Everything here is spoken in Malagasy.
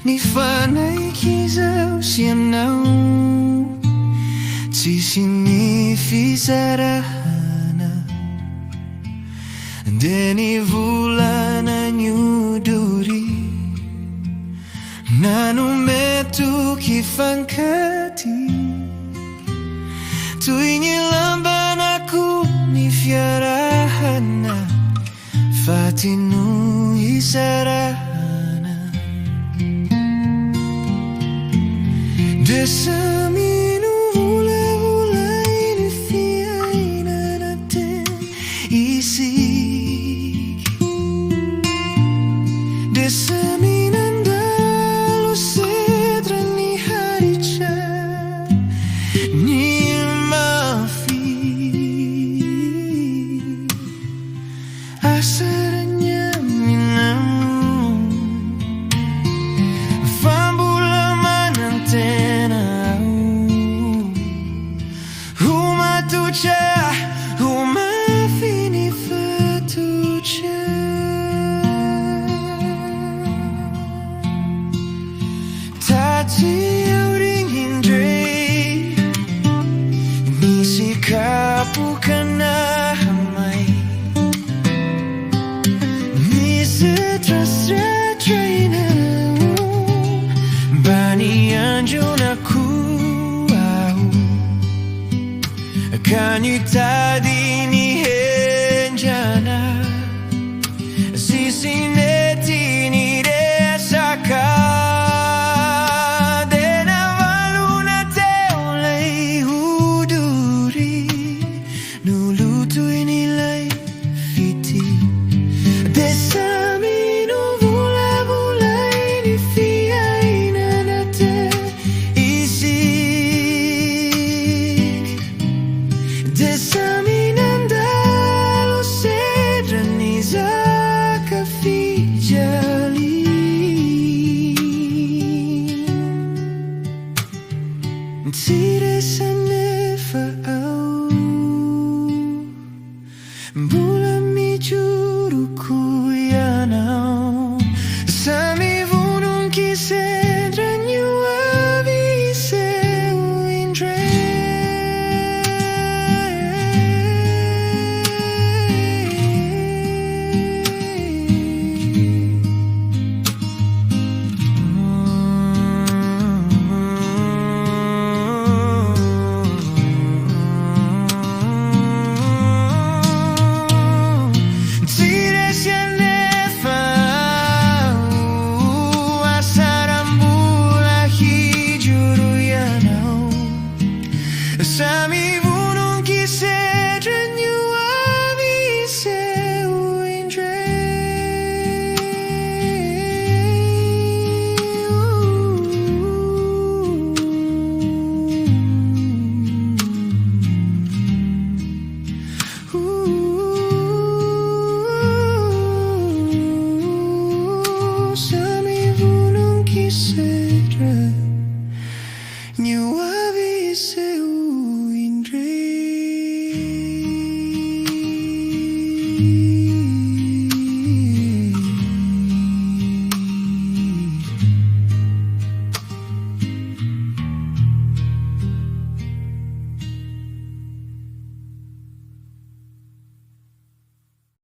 Ny fanaikizao sy aminao tsisy ny fizarana dia ny volana ny odory nanome toky fankaty toy ny lambanako ny fiarahana fatino isarahana desa minulai ini fiaina natin isik desa minandalo Sedra ni haricha ni mafi asarnya minamu fambula manantena uma tucha uma fini fatucha tati auring hindre nisi kapu kana hamai Sedra Sedra bani anjuna ku kan ju ta di